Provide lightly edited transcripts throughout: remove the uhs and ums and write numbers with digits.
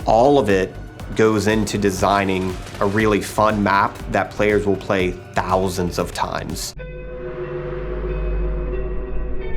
All of it goes into designing a really fun map that players will play thousands of times.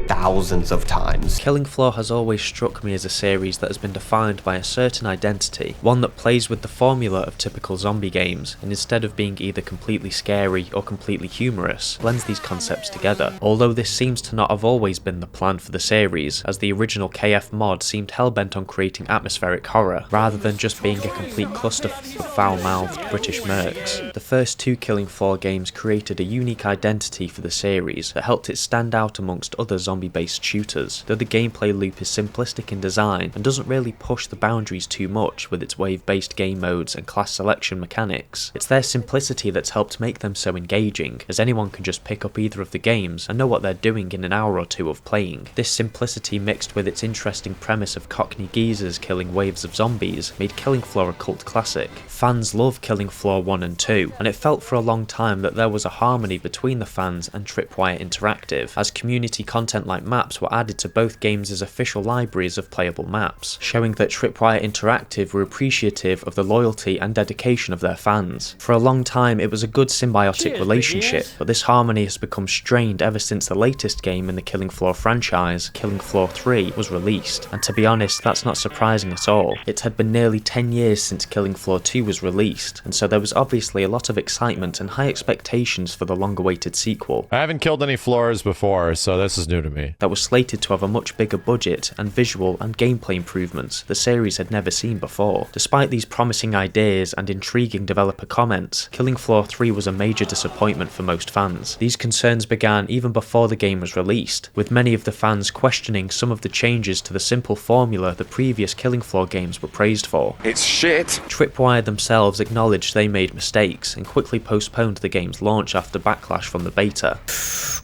Thousands of times. Killing Floor has always struck me as a series that has been defined by a certain identity, one that plays with the formula of typical zombie games, and instead of being either completely scary or completely humorous, blends these concepts together. Although this seems to not have always been the plan for the series, as the original KF mod seemed hellbent on creating atmospheric horror, rather than just being a complete cluster of foul-mouthed British mercs. The first two Killing Floor games created a unique identity for the series that helped it stand out amongst other zombie-based shooters, though the gameplay loop is simplistic in design and doesn't really push the boundaries too much with its wave-based game modes and class selection mechanics. It's their simplicity that's helped make them so engaging, as anyone can just pick up either of the games and know what they're doing in an hour or two of playing. This simplicity mixed with its interesting premise of cockney geezers killing waves of zombies made Killing Floor a cult classic. Fans love Killing Floor 1 and 2, and it felt for a long time that there was a harmony between the fans and Tripwire Interactive, as community content like maps were added to both games' official libraries of playable maps, showing that Tripwire Interactive were appreciative of the loyalty and dedication of their fans. For a long time it was a good symbiotic relationship, but this harmony has become strained ever since the latest game in the Killing Floor franchise, Killing Floor 3, was released, and to be honest that's not surprising at all. It had been nearly 10 years since Killing Floor 2 was released, and so there was obviously a lot of excitement and high expectations for the long-awaited sequel. I haven't killed any floors before, so this is new to me. That was slated to have a much bigger budget and visual and gameplay improvements the series had never seen before. Despite these promising ideas and intriguing developer comments, Killing Floor 3 was a major disappointment for most fans. These concerns began even before the game was released, with many of the fans questioning some of the changes to the simple formula the previous Killing Floor games were praised for. It's shit! Tripwire themselves acknowledged they made mistakes and quickly postponed the game's launch after backlash from the beta.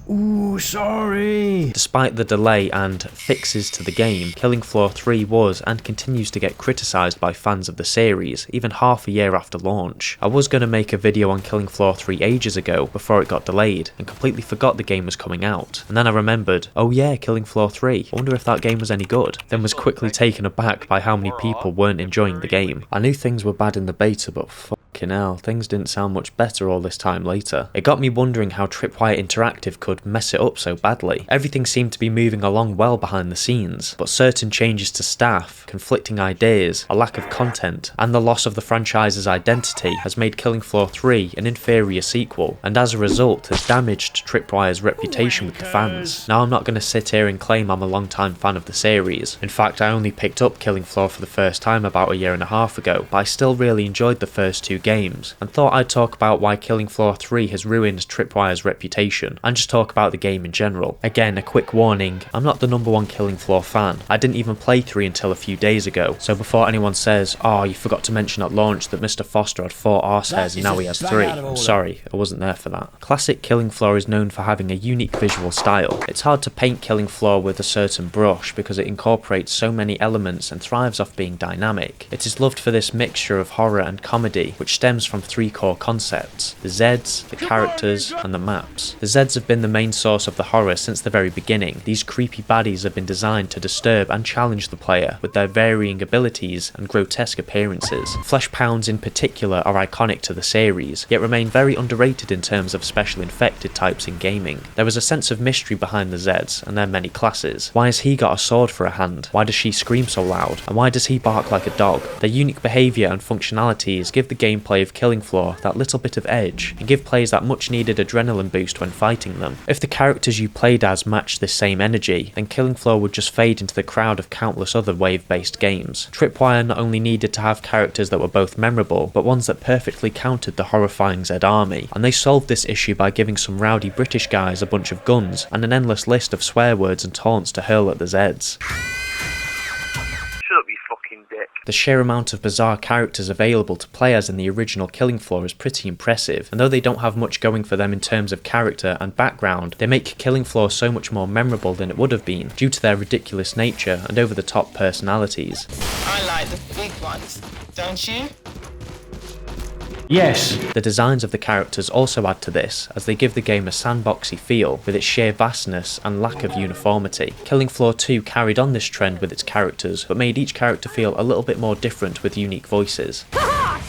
Ooh, sorry! Despite the delay and fixes to the game, Killing Floor 3 was and continues to get criticised by fans of the series, even half a year after launch. I was going to make a video on Killing Floor 3 ages ago before it got delayed, and completely forgot the game was coming out. And then I remembered, oh yeah, Killing Floor 3, I wonder if that game was any good. Then was quickly taken aback by how many people weren't enjoying the game. I knew things were bad in the beta, but fucking hell, things didn't sound much better all this time later. It got me wondering how Tripwire Interactive could mess it up so badly. Everything seemed to be moving along well behind the scenes, but certain changes to staff, conflicting ideas, a lack of content, and the loss of the franchise's identity has made Killing Floor 3 an inferior sequel, and as a result has damaged Tripwire's reputation with the fans. Now I'm not going to sit here and claim I'm a long-time fan of the series. In fact, I only picked up Killing Floor for the first time about a year and a half ago, but I still really enjoyed the first two games, and thought I'd talk about why Killing Floor 3 has ruined Tripwire's reputation, and just talk about the game in general. Again, a quick warning, I'm not the #1 Killing Floor fan. I didn't even play 3 until a few days ago, so before anyone says, oh, you forgot to mention at launch that Mr. Foster had 4 arse hairs and now he has 3, I'm sorry, I wasn't there for that. Classic Killing Floor is known for having a unique visual style. It's hard to paint Killing Floor with a certain brush because it incorporates so many elements and thrives off being dynamic. It is loved for this mixture of horror and comedy, which stems from 3 core concepts: the Zeds, the characters, and the maps. The Zeds have been the main source of the horror since the very beginning. These creepy baddies have been designed to disturb and challenge the player with their varying abilities and grotesque appearances. Flesh Pounds in particular are iconic to the series, yet remain very underrated in terms of special infected types in gaming. There is a sense of mystery behind the Zeds and their many classes. Why has he got a sword for a hand? Why does she scream so loud? And why does he bark like a dog? Their unique behaviour and functionalities give the gameplay of Killing Floor that little bit of edge, and give players that much needed adrenaline boost when fighting them. If the characters you played as matched this same energy, then Killing Floor would just fade into the crowd of countless other wave-based games. Tripwire not only needed to have characters that were both memorable, but ones that perfectly countered the horrifying Zed army, and they solved this issue by giving some rowdy British guys a bunch of guns and an endless list of swear words and taunts to hurl at the Zeds. The sheer amount of bizarre characters available to play as in the original Killing Floor is pretty impressive, and though they don't have much going for them in terms of character and background, they make Killing Floor so much more memorable than it would have been, due to their ridiculous nature and over-the-top personalities. I like the big ones, don't you? Yes. The designs of the characters also add to this, as they give the game a sandboxy feel with its sheer vastness and lack of uniformity. Killing Floor 2 carried on this trend with its characters, but made each character feel a little bit more different with unique voices.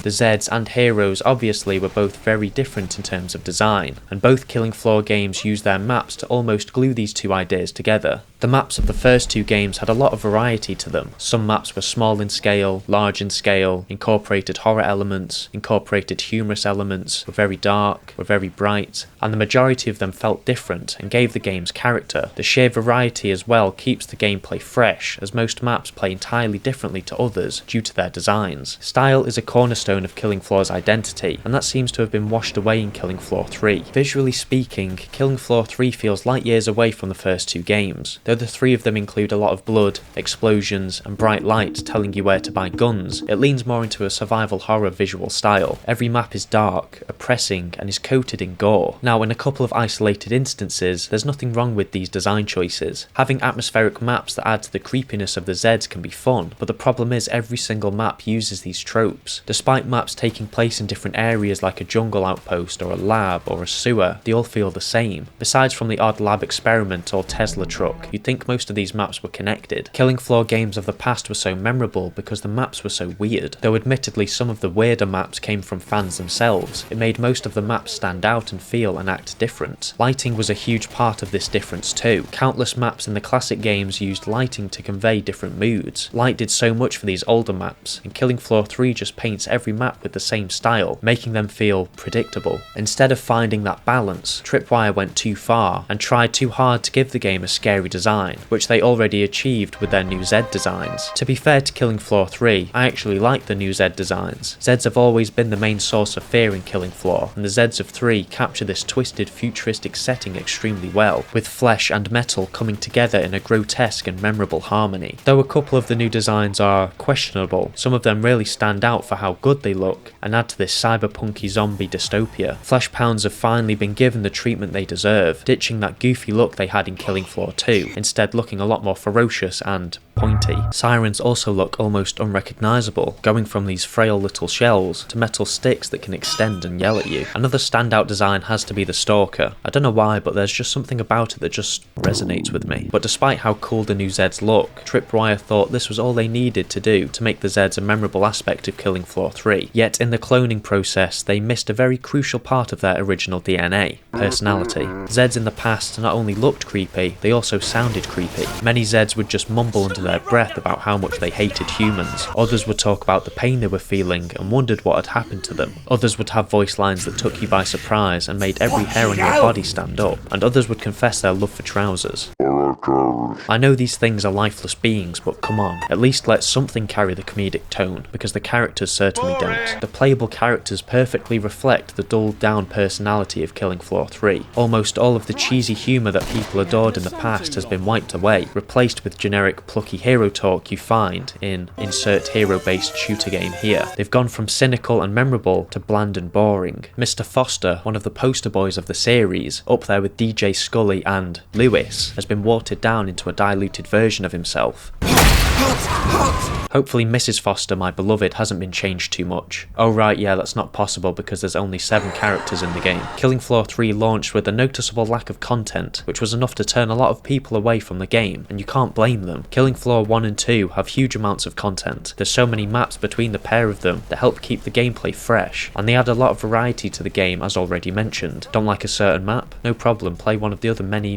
The Zeds and Heroes obviously were both very different in terms of design, and both Killing Floor games used their maps to almost glue these two ideas together. The maps of the first two games had a lot of variety to them. Some maps were small in scale, large in scale, incorporated horror elements, incorporated humorous elements, were very dark, were very bright, and the majority of them felt different and gave the games character. The sheer variety as well keeps the gameplay fresh, as most maps play entirely differently to others due to their designs. Style is a cornerstone of Killing Floor's identity, and that seems to have been washed away in Killing Floor 3. Visually speaking, Killing Floor 3 feels light years away from the first two games. Though the three of them include a lot of blood, explosions, and bright lights telling you where to buy guns, it leans more into a survival horror visual style. Every map is dark, oppressing, and is coated in gore. Now, in a couple of isolated instances, there's nothing wrong with these design choices. Having atmospheric maps that add to the creepiness of the Zeds can be fun, but the problem is every single map uses these tropes. Despite maps taking place in different areas like a jungle outpost or a lab or a sewer, they all feel the same. Besides from the odd lab experiment or Tesla truck, you'd think most of these maps were connected. Killing Floor games of the past were so memorable because the maps were so weird. Though admittedly some of the weirder maps came from fans themselves, it made most of the maps stand out and feel and act different. Lighting was a huge part of this difference too. Countless maps in the classic games used lighting to convey different moods. Light did so much for these older maps, and Killing Floor 3 just paints every map with the same style, making them feel predictable. Instead of finding that balance, Tripwire went too far and tried too hard to give the game a scary design, which they already achieved with their new Zed designs. To be fair to Killing Floor 3, I actually like the new Zed designs. Zeds have always been the main source of fear in Killing Floor, and the Zeds of 3 capture this twisted futuristic setting extremely well, with flesh and metal coming together in a grotesque and memorable harmony. Though a couple of the new designs are questionable, some of them really stand out for how good they look and add to this cyberpunky zombie dystopia. Flesh Pounds have finally been given the treatment they deserve, ditching that goofy look they had in Killing Floor 2, instead looking a lot more ferocious and pointy. Sirens also look almost unrecognisable, going from these frail little shells to metal sticks that can extend and yell at you. Another standout design has to be the Stalker. I don't know why, but there's just something about it that just resonates with me. But despite how cool the new Zeds look, Tripwire thought this was all they needed to do to make the Zeds a memorable aspect of Killing Floor 3. Yet in the cloning process, they missed a very crucial part of their original DNA: personality. Zeds in the past not only looked creepy, they also sounded creepy. Many Zeds would just mumble under their breath about how much they hated humans. Others would talk about the pain they were feeling and wondered what had happened to them. Others would have voice lines that took you by surprise and made every hair on your body stand up. And others would confess their love for trousers. I know these things are lifeless beings, but come on, at least let something carry the comedic tone, because the characters certainly don't. The playable characters perfectly reflect the dulled down personality of Killing Floor 3. Almost all of the cheesy humour that people adored in the past has been wiped away, replaced with generic plucky hero talk you find in insert hero based shooter game here. They've gone from cynical and memorable to bland and boring. Mr. Foster, one of the poster boys of the series, up there with DJ Scully and Lewis, has been watered down into a diluted version of himself. Hopefully Mrs. Foster, my beloved, hasn't been changed too much. Oh right, yeah, that's not possible because there's only 7 characters in the game. Killing Floor 3 launched with a noticeable lack of content, which was enough to turn a lot of people away from the game, and you can't blame them. Killing Floor 1 and 2 have huge amounts of content. There's so many maps between the pair of them that help keep the gameplay fresh, and they add a lot of variety to the game as already mentioned. Don't like a certain map? No problem, play one of the other many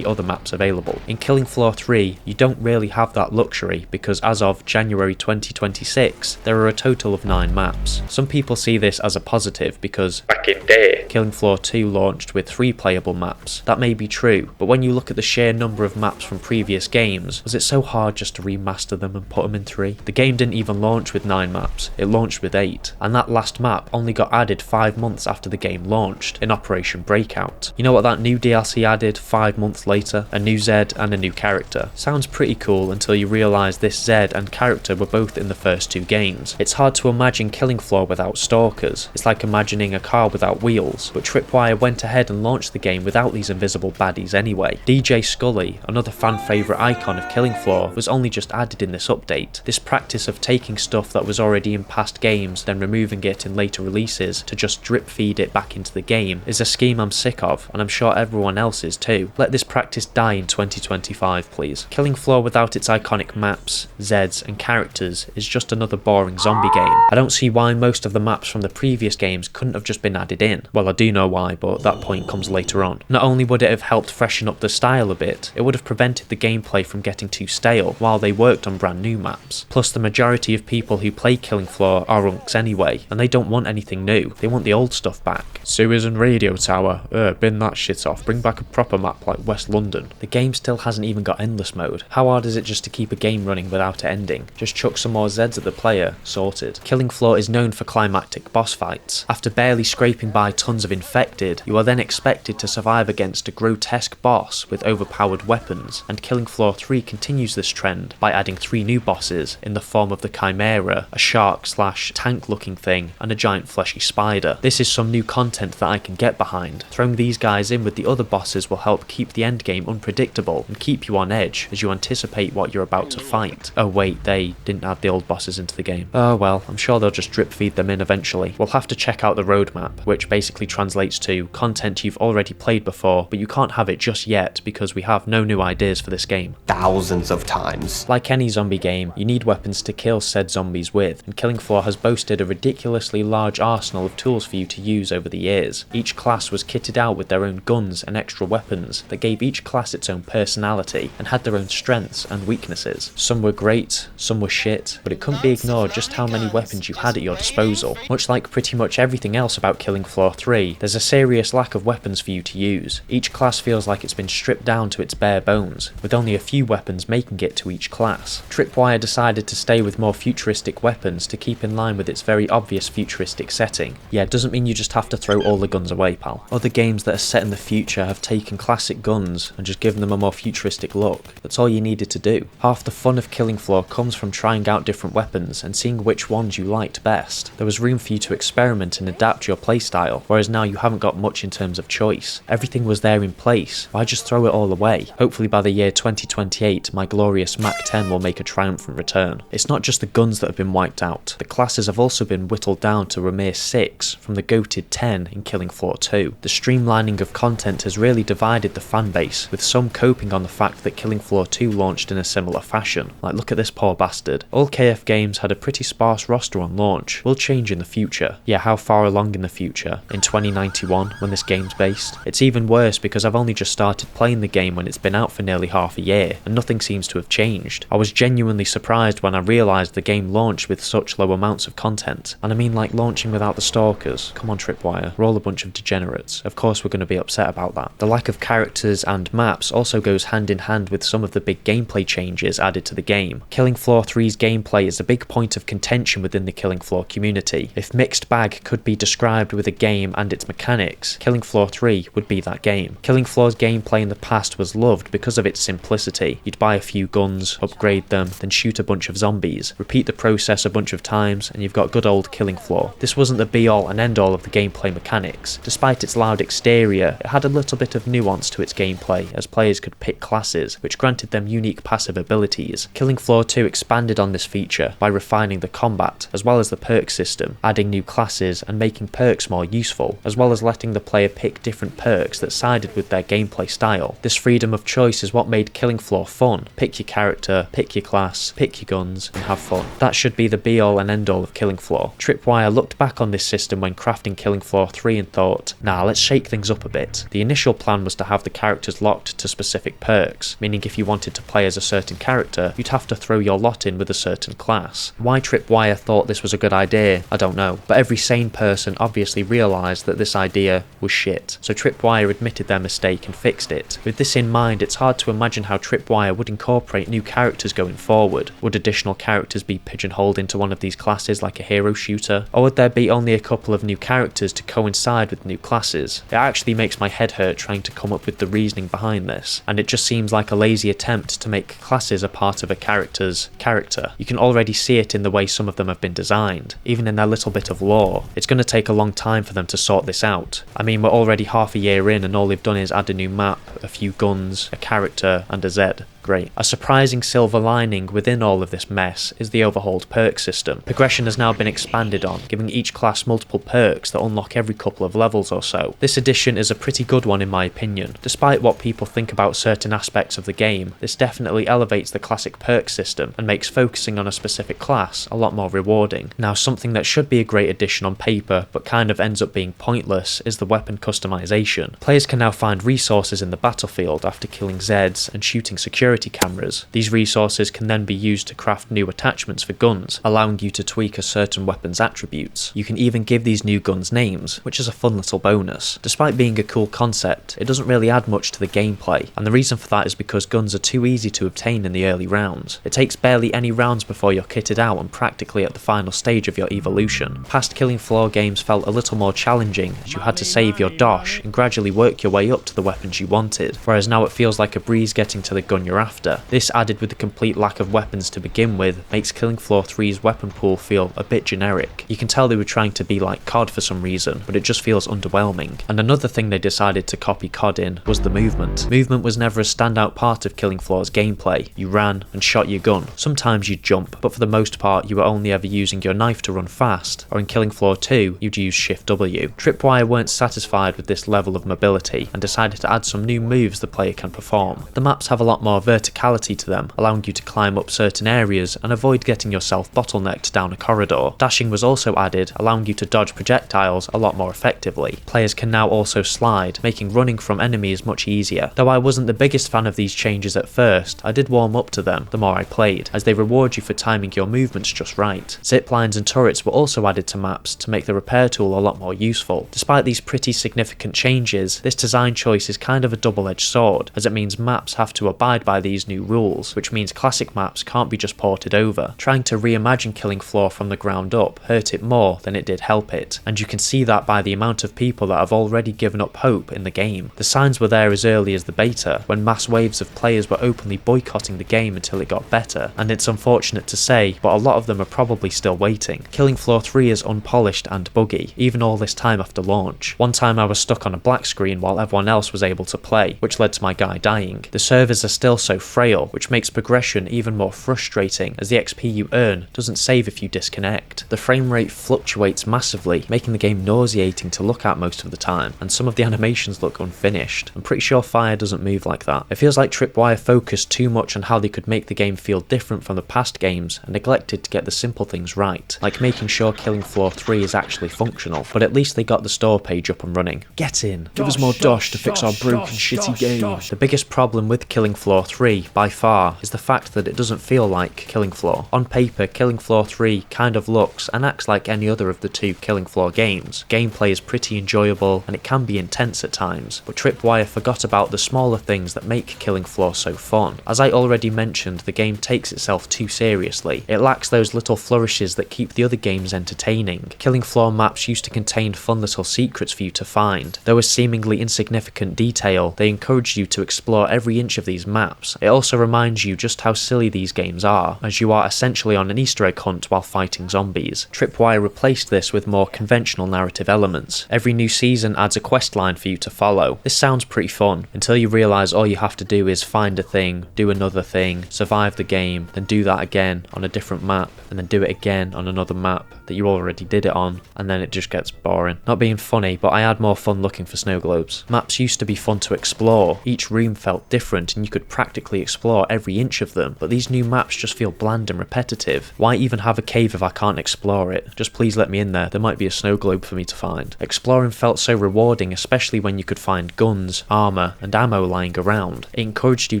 other maps available. In Killing Floor 3, you don't really have that luxury because as of January 2026, there are a total of 9 maps. Some people see this as a positive because back in day, Killing Floor 2 launched with 3 playable maps. That may be true, but when you look at the sheer number of maps from previous games, was it so hard just to remaster them and put them in 3? The game didn't even launch with 9 maps, it launched with 8, and that last map only got added 5 months after the game launched, in Operation Breakout. You know what that new DLC added 5 months later? A new Zed and a new character. Sounds pretty cool until you realised this Zed and character were both in the first 2 games. It's hard to imagine Killing Floor without stalkers. It's like imagining a car without wheels, but Tripwire went ahead and launched the game without these invisible baddies anyway. DJ Scully, another fan favourite icon of Killing Floor, was only just added in this update. This practice of taking stuff that was already in past games, then removing it in later releases to just drip feed it back into the game, is a scheme I'm sick of, and I'm sure everyone else is too. Let this practice die in 2025, please. Killing Floor without its iconic maps, Zeds, and characters is just another boring zombie game. I don't see why most of the maps from the previous games couldn't have just been added in. Well, I do know why, but that point comes later on. Not only would it have helped freshen up the style a bit, it would have prevented the gameplay from getting too stale while they worked on brand new maps. Plus, the majority of people who play Killing Floor are unks anyway, and they don't want anything new. They want the old stuff back. Sewers and radio tower, bin that shit off, bring back a proper map like West London. The game still hasn't even got endless mode. How hard is it just to keep a game running without it ending? Just chuck some more Zeds at the player, sorted. Killing Floor is known for climactic boss fights. After barely scraping by tons of infected, you are then expected to survive against a grotesque boss with overpowered weapons, and Killing Floor 3 continues this trend by adding 3 new bosses in the form of the Chimera, a shark/tank looking thing, and a giant fleshy spider. This is some new content that I can get behind. Throwing these guys in with the other bosses will help keep the endgame unpredictable and keep you on edge as you anticipate what you're about to fight. Oh wait, they didn't add the old bosses into the game. Oh well, I'm sure they'll just drip feed them in eventually. We'll have to check out the roadmap, which basically translates to content you've already played before, but you can't have it just yet because we have no new ideas for this game. Thousands of times. Like any zombie game, you need weapons to kill said zombies with, and Killing Floor has boasted a ridiculously large arsenal of tools for you to use over the years. Each class was kitted out with their own guns and extra weapons that gave each class its own personality and had their own strengths and weaknesses. Some were great, some were shit, but it couldn't be ignored just how many weapons you had at your disposal. Much like pretty much everything else about Killing Floor 3, there's a serious lack of weapons for you to use. Each class feels like it's been stripped down to its bare bones, with only a few weapons making it to each class. Tripwire decided to stay with more futuristic weapons to keep in line with its very obvious futuristic setting. Yeah, it doesn't mean you just have to throw all the guns away, pal. Other games that are set in the future have taken classic guns and just given them a more futuristic look. That's all you needed to do. Half the fun of Killing Floor comes from trying out different weapons and seeing which ones you liked best. There was room for you to experiment and adapt your playstyle, whereas now you haven't got much in terms of choice. Everything was there in place. Why just throw it all away? Hopefully by the year 2028, my glorious Mac 10 will make a triumphant return. It's not just the guns that have been wiped out. The classes have also been whittled down to a mere 6 from the goated 10 in Killing Floor 2. The streamlining of content has really divided the fanbase, with some coping on the fact that Killing Floor 2 launched in a similar fashion. Like, look at this poor bastard. All KF games had a pretty sparse roster on launch. Will change in the future. Yeah, how far along in the future? In 2091, when this game's based? It's even worse because I've only just started playing the game when it's been out for nearly half a year, and nothing seems to have changed. I was genuinely surprised when I realised the game launched with such low amounts of content. And I mean like launching without the stalkers. Come on Tripwire, we're all a bunch of degenerates. Of course we're going to be upset about that. The lack of characters and maps also goes hand in hand with some of the big gameplay changes added to the game. Killing Floor 3's gameplay is a big point of contention within the Killing Floor community. If Mixed Bag could be described with a game and its mechanics, Killing Floor 3 would be that game. Killing Floor's gameplay in the past was loved because of its simplicity. You'd buy a few guns, upgrade them, then shoot a bunch of zombies. Repeat the process a bunch of times and you've got good old Killing Floor. This wasn't the be all and end all of the gameplay mechanics. Despite its loud exterior, it had a little bit of nuance to its gameplay as players could pick classes, which granted them unique passive abilities. Killing Floor 2 expanded on this feature by refining the combat as well as the perk system, adding new classes and making perks more useful, as well as letting the player pick different perks that sided with their gameplay style. This freedom of choice is what made Killing Floor fun. Pick your character, pick your class, pick your guns, and have fun. That should be the be all and end all of Killing Floor. Tripwire looked back on this system when crafting Killing Floor 3 and thought, nah, let's shake things up a bit. The initial plan was to have the characters locked to specific perks, meaning if you wanted to play as a certain character, you'd have to throw your lot in with a certain class. Why Tripwire thought this was a good idea, I don't know, but every sane person obviously realised that this idea was shit, so Tripwire admitted their mistake and fixed it. With this in mind, it's hard to imagine how Tripwire would incorporate new characters going forward. Would additional characters be pigeonholed into one of these classes like a hero shooter? Or would there be only a couple of new characters to coincide with new classes? It actually makes my head hurt trying to come up with the reasoning behind this, and it just seems like a lazy attempt to make classes changes are part of a character's character. You can already see it in the way some of them have been designed, even in their little bit of lore. It's going to take a long time for them to sort this out. I mean, we're already half a year in and all they've done is add a new map, a few guns, a character, and a Z. Great. A surprising silver lining within all of this mess is the overhauled perk system. Progression has now been expanded on, giving each class multiple perks that unlock every couple of levels or so. This addition is a pretty good one in my opinion. Despite what people think about certain aspects of the game, this definitely elevates the classic perk system and makes focusing on a specific class a lot more rewarding. Now, something that should be a great addition on paper but kind of ends up being pointless is the weapon customization. Players can now find resources in the battlefield after killing Zeds and shooting security cameras. These resources can then be used to craft new attachments for guns, allowing you to tweak a certain weapon's attributes. You can even give these new guns names, which is a fun little bonus. Despite being a cool concept, it doesn't really add much to the gameplay, and the reason for that is because guns are too easy to obtain in the early rounds. It takes barely any rounds before you're kitted out and practically at the final stage of your evolution. Past Killing Floor games felt a little more challenging, as you had to save your dosh and gradually work your way up to the weapons you wanted, whereas now it feels like a breeze getting to the gun you're after. This, added with the complete lack of weapons to begin with, makes Killing Floor 3's weapon pool feel a bit generic. You can tell they were trying to be like COD for some reason, but it just feels underwhelming. And another thing they decided to copy COD in was the movement. Movement was never a standout part of Killing Floor's gameplay. You ran and shot your gun. Sometimes you'd jump, but for the most part you were only ever using your knife to run fast, or in Killing Floor 2 you'd use Shift W. Tripwire weren't satisfied with this level of mobility and decided to add some new moves the player can perform. The maps have a lot more verticality to them, allowing you to climb up certain areas and avoid getting yourself bottlenecked down a corridor. Dashing was also added, allowing you to dodge projectiles a lot more effectively. Players can now also slide, making running from enemies much easier. Though I wasn't the biggest fan of these changes at first, I did warm up to them the more I played, as they reward you for timing your movements just right. Zip lines and turrets were also added to maps to make the repair tool a lot more useful. Despite these pretty significant changes, this design choice is kind of a double-edged sword, as it means maps have to abide by these new rules, which means classic maps can't be just ported over. Trying to reimagine Killing Floor from the ground up hurt it more than it did help it, and you can see that by the amount of people that have already given up hope in the game. The signs were there as early as the beta, when mass waves of players were openly boycotting the game until it got better, and it's unfortunate to say, but a lot of them are probably still waiting. Killing Floor 3 is unpolished and buggy, even all this time after launch. One time I was stuck on a black screen while everyone else was able to play, which led to my guy dying. The servers are still so frail, which makes progression even more frustrating, as the XP you earn doesn't save if you disconnect. The frame rate fluctuates massively, making the game nauseating to look at most of the time, and some of the animations look unfinished. I'm pretty sure fire doesn't move like that. It feels like Tripwire focused too much on how they could make the game feel different from the past games and neglected to get the simple things right, like making sure Killing Floor 3 is actually functional, but at least they got the store page up and running. Get in! Give us more dosh to fix our broken shitty game. The biggest problem with Killing Floor 3, by far, is the fact that it doesn't feel like Killing Floor. On paper, Killing Floor 3 kind of looks and acts like any other of the two Killing Floor games. Gameplay is pretty enjoyable and it can be intense at times, but Tripwire forgot about the smaller things that make Killing Floor so fun. As I already mentioned, the game takes itself too seriously. It lacks those little flourishes that keep the other games entertaining. Killing Floor maps used to contain fun little secrets for you to find. Though a seemingly insignificant detail, they encourage you to explore every inch of these maps. It also reminds you just how silly these games are, as you are essentially on an Easter egg hunt while fighting zombies. Tripwire replaced this with more conventional narrative elements. Every new season adds a quest line for you to follow. This sounds pretty fun, until you realise all you have to do is find a thing, do another thing, survive the game, then do that again on a different map, and then do it again on another map that you already did it on, and then it just gets boring. Not being funny, but I had more fun looking for snow globes. Maps used to be fun to explore. Each room felt different and you could practically explore every inch of them, but these new maps just feel bland and repetitive. Why even have a cave if I can't explore it? Just please let me in there might be a snow globe for me to find. Exploring felt so rewarding, especially when you could find guns, armour and ammo lying around. It encouraged you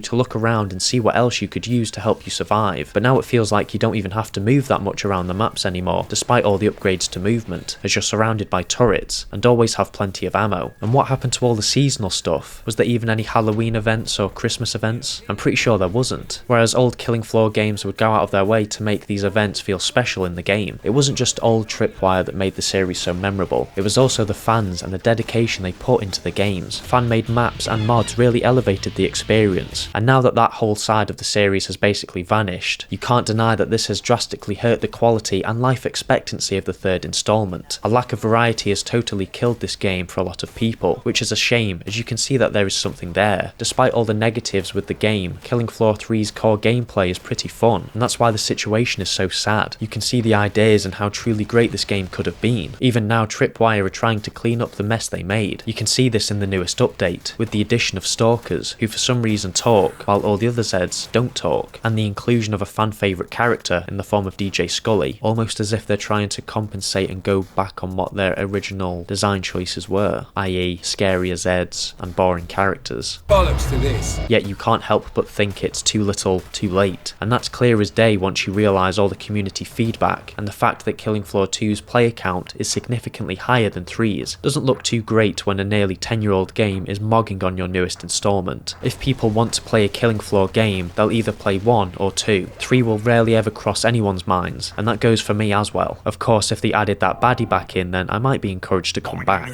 to look around and see what else you could use to help you survive, but now it feels like you don't even have to move that much around the maps anymore, despite all the upgrades to movement, as you're surrounded by turrets and always have plenty of ammo. And what happened to all the seasonal stuff? Was there even any Halloween events or Christmas events? I'm pretty sure there wasn't. Whereas old Killing Floor games would go out of their way to make these events feel special in the game. It wasn't just old Tripwire that made the series so memorable, it was also the fans and the dedication they put into the games. Fan-made maps and mods really elevated the experience, and now that that whole side of the series has basically vanished, you can't deny that this has drastically hurt the quality and life expectancy of the third installment. A lack of variety has totally killed this game for a lot of people, which is a shame, as you can see that there is something there. Despite all the negatives with the game, Killing Floor 3's core gameplay is pretty fun, and that's why the situation is so sad. You can see the ideas and how truly great this game could have been. Even now, Tripwire are trying to clean up the mess they made. You can see this in the newest update, with the addition of stalkers, who for some reason talk, while all the other Zeds don't talk, and the inclusion of a fan favourite character in the form of DJ Scully, almost as if they're trying to compensate and go back on what their original design choices were, i.e. scarier Zeds and boring characters. Bollocks to this. Yet you can't help but think it's too little, too late, and that's clear as day once you realise all the community feedback, and the fact that Killing Floor 2's player count is significantly higher than 3's. Doesn't look too great when a nearly 10-year-old game is mogging on your newest installment. If people want to play a Killing Floor game, they'll either play 1 or 2. 3 will rarely ever cross anyone's minds, and that goes for me as well. Of course, if they added that baddie back in, then I might be encouraged to come back.